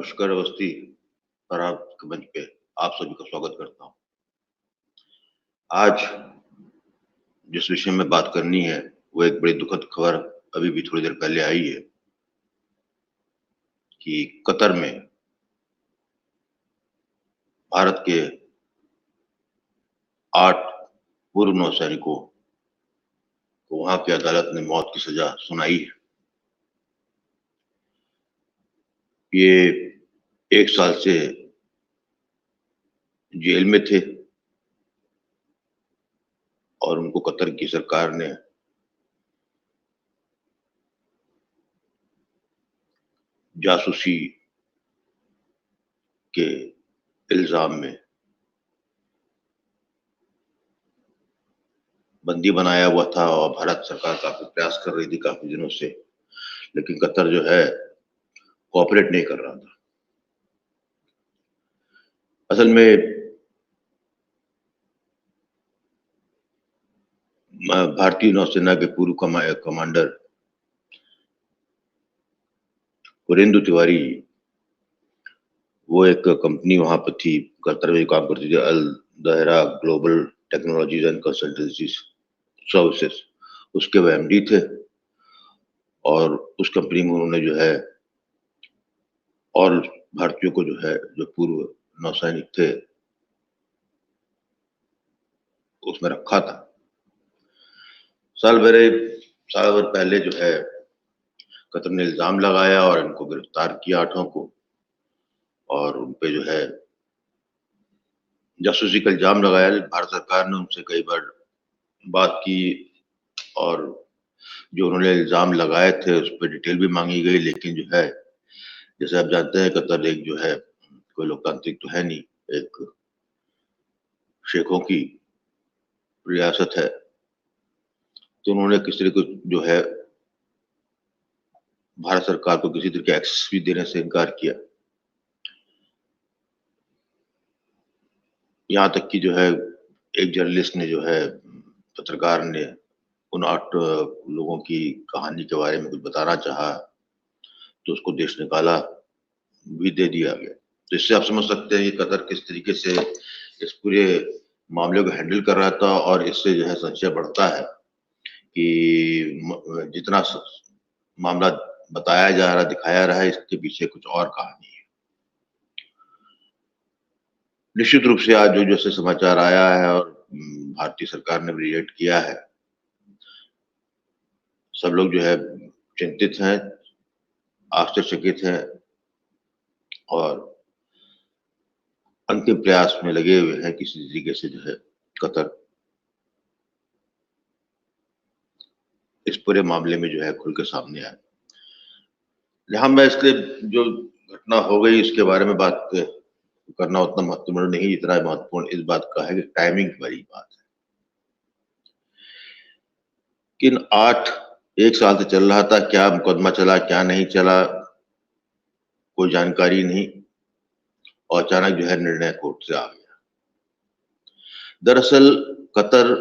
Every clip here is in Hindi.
पुष्कर अवस्थी पराग के मंच पे आप सभी का स्वागत करता हूँ। आज जिस विषय में बात करनी है वो एक बड़ी दुखद खबर अभी भी थोड़ी देर पहले आई है कि कतर में भारत के 8 पूर्व नौसैनिकों को वहां की अदालत ने मौत की सजा सुनाई है। ये 1 साल से जेल में थे और उनको कतर की सरकार ने जासूसी के इल्जाम में बंदी बनाया हुआ था और भारत सरकार काफी प्रयास कर रही थी काफी दिनों से, लेकिन कतर जो है कोऑपरेट नहीं कर रहा था। असल में भारतीय नौसेना के पूर्व कमांडर कुरेंदु तिवारी, वो एक कंपनी वहां पर थी कतर में काम करती थी, Al Dahra global technologies and consultancy services, उसके वो एमडी थे। और उस कंपनी में उन्होंने जो है और भारतीयों को जो है जो पूर्व नौसैनिक थे उसमें रखा था। साल भर पहले जो है कतर ने इल्जाम लगाया और इनको गिरफ्तार किया 8 को, और उन पे जो है जासूसी का इल्जाम लगाया। भारत सरकार ने उनसे कई बार बात की और जो उन्होंने इल्जाम लगाए थे उस पर डिटेल भी मांगी गई, लेकिन जो है जैसे आप जानते हैं कतर एक जो है कोई लोकतांत्रिक तो है नहीं, एक शेखों की रियासत है, तो उन्होंने किसी तरह को जो है भारत सरकार को किसी तरह के एक्सेस भी देने से इनकार किया। यहाँ तक कि जो है एक जर्नलिस्ट ने जो है पत्रकार ने उन 8 लोगों की कहानी के बारे में कुछ बताना चाहा तो उसको देश निकाला भी दे दिया गया। तो इससे आप समझ सकते हैं कि कतर किस तरीके से इस पूरे मामले को हैंडल कर रहा था, और इससे जो है संशय बढ़ता है कि जितना मामला बताया जा रहा दिखाया रहा है इसके पीछे कुछ और कहानी है। निश्चित रूप से आज जो जैसे समाचार आया है और भारतीय सरकार ने रिएक्ट किया है, सब लोग जो है चिंतित हैं, आश्चर्यचकित हैं और अंतिम प्रयास में लगे हुए हैं किसी तरीके से जो है कतर इस पूरे मामले में जो है खुल के सामने आए। जहां मैं इसलिए जो घटना हो गई इसके बारे में बात करना उतना महत्वपूर्ण नहीं, इतना महत्वपूर्ण इस बात का है कि टाइमिंग की बड़ी बात है। किन 1 साल से चल रहा था, क्या मुकदमा चला क्या नहीं चला कोई जानकारी नहीं, और अचानक जो है निर्णय कोर्ट से आ गया। दरअसल कतर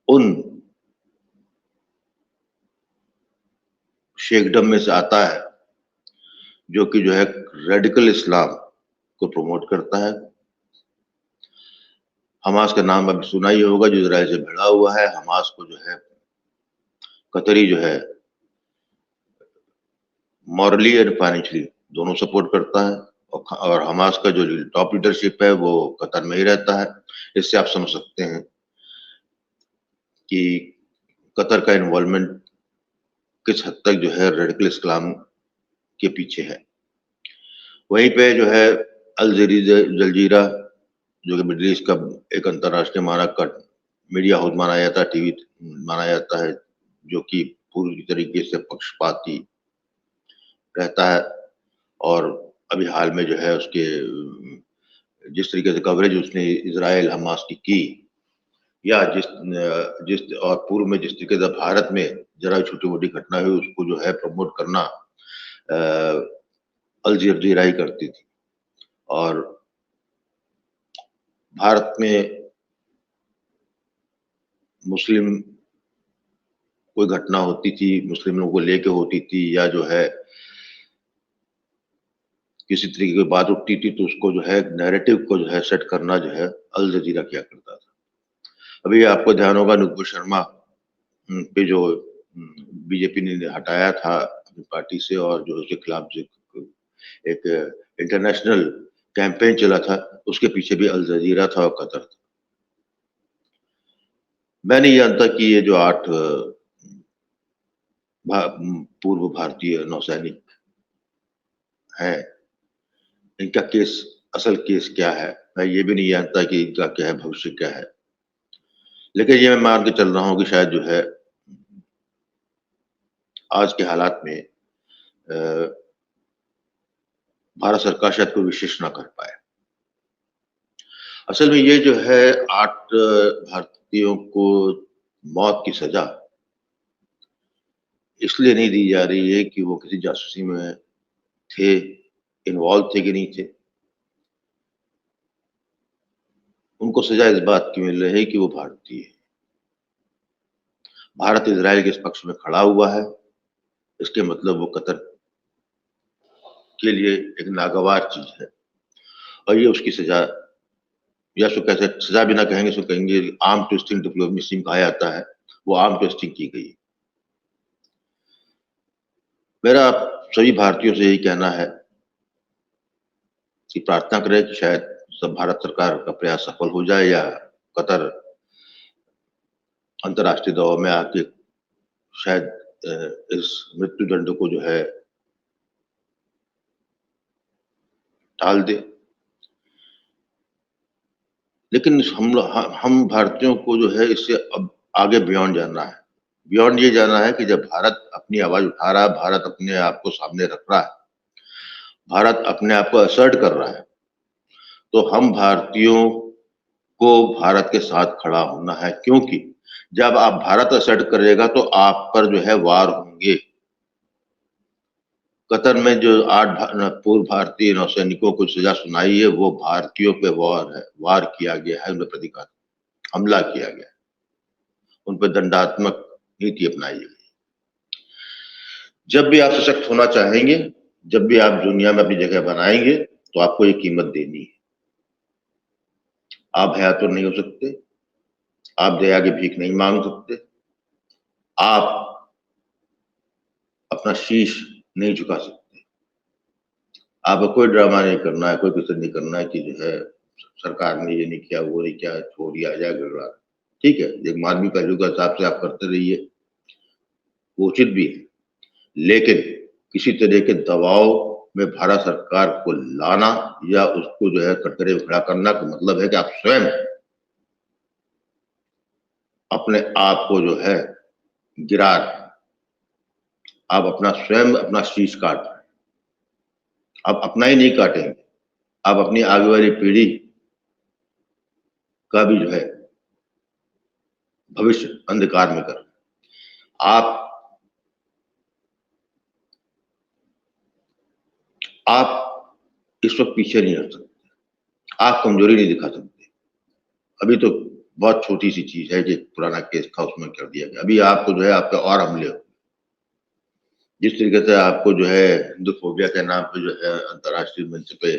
उन शेखडम में से आता है जो कि जो है रेडिकल इस्लाम को प्रमोट करता है। हमास का नाम अभी सुना ही होगा, जो इजराइल से भिड़ा हुआ है। हमास को जो है कतरी जो है मॉरली एंड फाइनेंशियली दोनों सपोर्ट करता है, और हमास का जो टॉप लीडरशिप है वो कतर में ही रहता है। इससे आप समझ सकते हैं कि कतर का इन्वॉल्वमेंट किस हद तक जो है रेडिकल इस्लाम के पीछे है। वहीं पे जो है अल जजीरा जो कि मिडिल ईस्ट का एक अंतरराष्ट्रीय मानक का मीडिया हाउस माना जाता है, टीवी माना जाता है, जो कि पूरी तरीके से पक्षपाती रहता है। और अभी हाल में जो है उसके जिस तरीके से कवरेज उसने इजराइल हमास की या जिस जिस और पूर्व में जिस तरीके से भारत में जरा छोटी मोटी घटना हुई उसको जो है प्रमोट करना अल जजीरा ही करती थी। और भारत में मुस्लिम कोई घटना होती थी, मुस्लिम लोगों को लेके होती थी, या जो है किसी तरीके की बात उठती थी, तो उसको जो है नैरेटिव को जो है सेट करना जो है अल जजीरा किया करता था। अभी आपको ध्यान होगा नुपुर शर्मा पे जो बीजेपी ने हटाया था अपनी पार्टी से, और जो उसके खिलाफ जो एक इंटरनेशनल कैंपेन चला था, उसके पीछे भी अल जजीरा था और कतर था। मैं नहीं जानता कि ये जो 8 पूर्व भारतीय नौसैनिक हैं, इनका केस, असल केस क्या है, मैं ये भी नहीं जानता कि इनका क्या है, भविष्य क्या है। लेकिन ये मैं मान के चल रहा हूँ कि शायद जो है आज के हालात में भारत सरकार शायद कोई विशेष ना कर पाए। असल में ये जो है 8 भारतीयों को मौत की सजा इसलिए नहीं दी जा रही है कि वो किसी जासूसी में थे, इन्वॉल्व थे कि नहीं थे। उनको सजा इस बात की मिल रही है कि वो भारतीय है। भारत इजराइल के इस पक्ष में खड़ा हुआ है, इसके मतलब वो कतर के लिए एक नागवार चीज है, और ये उसकी सजा, या सो कैसे सजा भी ना कहेंगे, सो कहेंगे आर्म ट्विस्टिंग डिप्लोमेसी में कहा जाता है, वो आर्म ट्विस्टिंग की गई। मेरा सभी भारतीयों से यही कहना है कि प्रार्थना करें कि शायद सब भारत सरकार का प्रयास सफल हो जाए, या कतर अंतर्राष्ट्रीय दबाव में आके शायद इस मृत्यु दंड को जो है टाल दे। लेकिन हम भारतीयों को जो है इससे अब आगे बियॉन्ड जानना है। बियॉन्ड ये जानना है कि जब भारत अपनी आवाज उठा रहा है, भारत अपने आप को सामने रख रहा है, भारत अपने आप को असर्ट कर रहा है, तो हम भारतीयों को भारत के साथ खड़ा होना है। क्योंकि जब आप भारत असर्ट करेगा तो आप पर जो है वार होंगे। कतर में जो 8 पूर्व भारतीय नौसैनिकों को सजा सुनाई है, वो भारतीयों पे वार किया गया है, उन पर प्रतीकात्मक हमला किया गया है, उन पर दंडात्मक नीति अपनाई गई। जब भी आप सशक्त होना चाहेंगे, जब भी आप दुनिया में अपनी जगह बनाएंगे, तो आपको ये कीमत देनी है। आप भयातुर नहीं हो सकते, आप दया की भीख नहीं मांग सकते, आप अपना शीश नहीं झुका सकते, आपको कोई ड्रामा नहीं करना है, कोई कुछ नहीं करना है कि जो है सरकार ने ये नहीं किया, वो नहीं किया, छोड़ दिया जाए गड़बड़ा। ठीक है, एक मानवीय पहलू के हिसाब से आप करते रहिए, वो उचित भी है। लेकिन किसी तरह के दबाव में भारत सरकार को लाना या उसको जो है कटघरे में खड़ा करना का मतलब है कि आप स्वयं अपने आप को जो है गिरा रहे हैं, आप अपना स्वयं अपना शीश काट रहे हैं। आप अपना ही नहीं काटेंगे, आप अपनी आगे वाली पीढ़ी का भी जो है भविष्य अंधकार में कर। आप इस वक्त पीछे नहीं हट सकते, आप कमजोरी नहीं दिखा सकते। अभी तो बहुत छोटी सी चीज है कि पुराना केस था उसमें कर दिया गया, अभी आपको जो है आप पे और हमले हो। जिस तरीके से आपको जो है हिंदुफोबिया के नाम पे जो है अंतर्राष्ट्रीय मंच पे,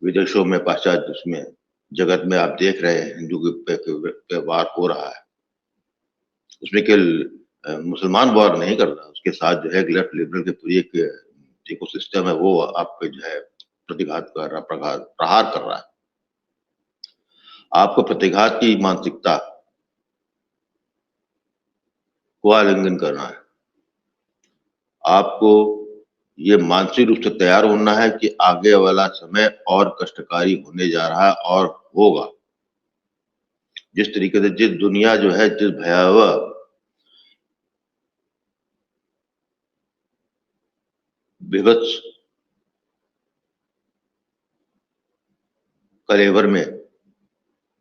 विदेशों में, पाश्चात्य उसमें जगत में आप देख रहे हैं हिंदू पे वार हो रहा है, उसमें केवल मुसलमान वार नहीं कर रहा, उसके साथ जो है लेफ्ट लिबरल के पूरी एक इकोसिस्टम है, वो आप पे जो है प्रतिघात कर रहा, प्रहार कर रहा है। आपको प्रतिघात की मानसिकता को आलिंगन करना है। आपको ये मानसिक रूप से तैयार होना है कि आगे वाला समय और कष्टकारी होने जा रहा है और होगा। जिस तरीके से जिस दुनिया जो है, जिस भयावह विभत्स कलेवर में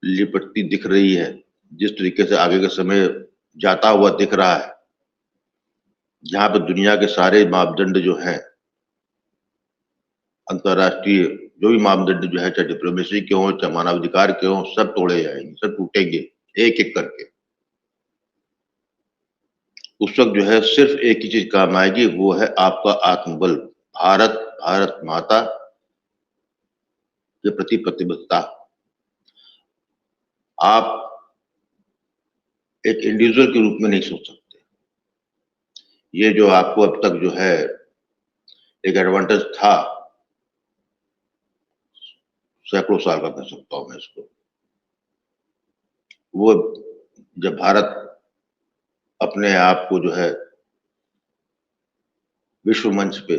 लिपटती दिख रही है, जिस तरीके से आगे का समय जाता हुआ दिख रहा है, जहां पर दुनिया के सारे मापदंड जो हैं, अंतर्राष्ट्रीय जो भी मापदंड जो है, चाहे डिप्लोमेसी के हों, चाहे मानवाधिकार के हों, सब तोड़े जाएंगे, सब टूटेंगे एक एक करके। उस वक़्त जो है सिर्फ़ एक ही चीज़ काम आएगी, वो है आपका आत्मबल। भारत, भारत माता के प्रति प्रतिबद्धता। आप एक इंडिविजुअल के रूप में नहीं सोच सकते। ये जो आपको अब तक जो है एक एडवांटेज था, सैकड़ों साल का कह सकता हूँ मैं इसको। वो जब भारत अपने आप को जो है विश्व मंच पे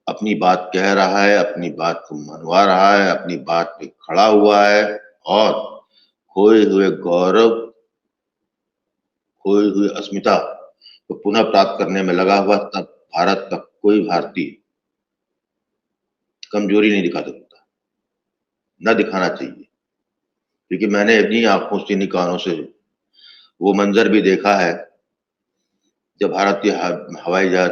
अपनी बात कह रहा है, अपनी बात को मनवा रहा है, अपनी बात पे खड़ा हुआ है और खोए हुए गौरव, खोई हुई अस्मिता को पुनः प्राप्त करने में लगा हुआ, तब भारत का कोई भारतीय कमजोरी नहीं दिखा सकता, न दिखाना चाहिए। क्योंकि मैंने अपनी आँखों से, इन्हीं कानों से वो मंज़र भी देखा है, जब भारतीय हवाई जहाज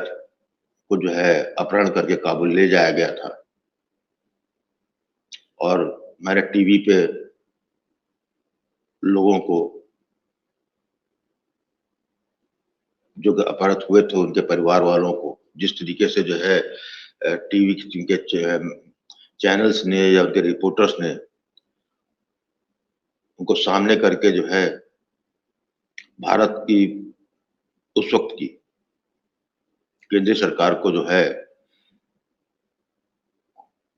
को जो है अपहरण करके काबुल ले जाया गया था। और मैंने टीवी पे लोगों को जो अपहृत हुए थे, उनके परिवार वालों को जिस तरीके से जो है टीवी के चैनल्स ने या उनके रिपोर्टर्स ने उनको सामने करके जो है भारत की उस वक़्त की केंद्रीय सरकार को जो है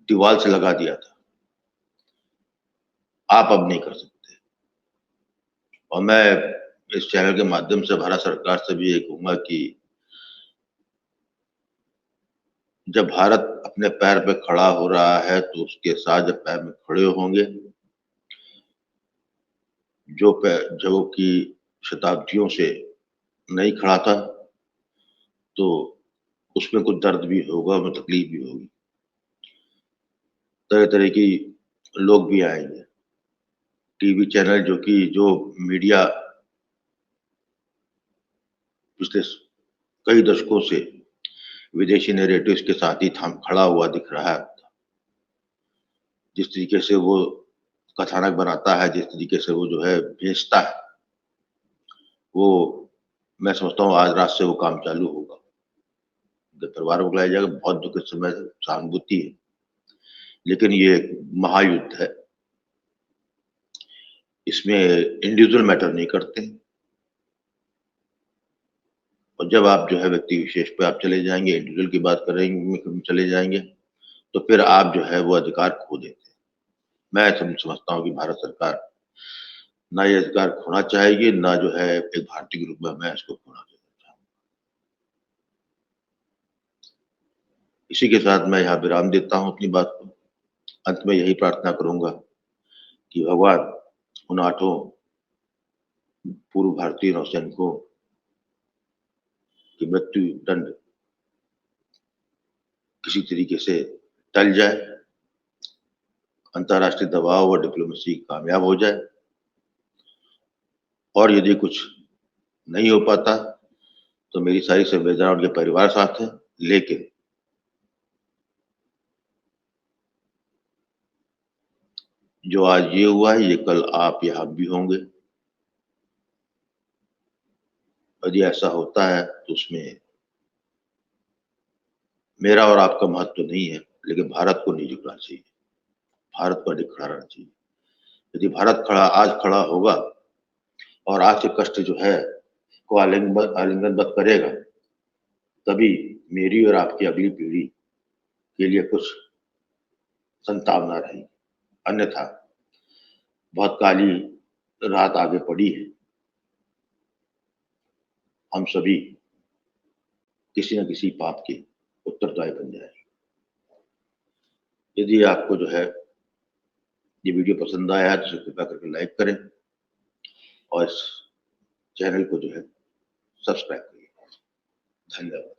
दीवाल से लगा दिया था। आप अब नहीं कर सकते। और मैं इस चैनल के माध्यम से भारत सरकार से भी ये कहूँगा कि जब भारत अपने पैर पे खड़ा हो रहा है, तो उसके साथ जब पैर में खड़े होंगे, जो कि शताब्दियों से नहीं खड़ा था, तो उसमें कुछ दर्द भी होगा और तकलीफ भी होगी। तरह-तरह की लोग भी आएँगे। टीवी चैनल जो मीडिया पिछले कई दशकों से विदेशी नैरेटिव्स के साथ ही थाम खड़ा हुआ दिख रहा है। जिस तरीके से वो कथानक बनाता है, जिस तरीके से वो जो है भेजता है, वो मैं समझता हूँ आज रात से वो काम चालू होगा। जब परिवार को बुलाया जाएगा, बहुत दुःख इस समय सहानुभूति है। लेकिन ये एक महायुद्ध है। इसमें इंडिविजुअल मैटर नहीं करते हैं। और जब आप जो है व्यक्ति विशेष पे आप चले जाएँगे, इंडिविजुअल की बात करेंगे चले जाएँगे, तो फिर आप जो है वो अधिकार खो देते हैं। मैं समझता हूँ कि भारत सरकार ना ये अधिकार खोना चाहेगी, ना जो है एक भारतीय के रूप में मैं इसको खोना चाहता हूँ। इसी के साथ मैं यहाँ विराम देता हूँ अपनी बात को। अंत में यही प्रार्थना करूँगा कि भगवान उन 8 पूर्व भारतीय नौसैनिकों की मृत्यु दंड किसी तरीके से टल जाए, अंतर्राष्ट्रीय दबाव और डिप्लोमेसी कामयाब हो जाए। और यदि कुछ नहीं हो पाता, तो मेरी सारी संवेदना उनके परिवार साथ है, लेकिन जो आज ये हुआ है, ये कल आप या हम भी होंगे। यदि ऐसा होता है, तो उसमें मेरा और आपका महत्व नहीं है, लेकिन भारत को नहीं झुकना चाहिए। भारत को अधिक खड़ा रहना चाहिए। यदि भारत आज खड़ा होगा और आज के कष्ट जो है, को आलिंगनबद्ध करेगा, तभी मेरी और आपकी अगली पीढ़ी के लिए कुछ संभावना रहेगी। अन्यथा बहुत काली रात आगे पड़ी है। हम सभी किसी न किसी पाप के उत्तरदायी बन जाएँगे। यदि आपको जो है ये वीडियो पसंद आया है, तो इसे कृपया करके लाइक करें और इस चैनल को जो है सब्सक्राइब करिए। धन्यवाद।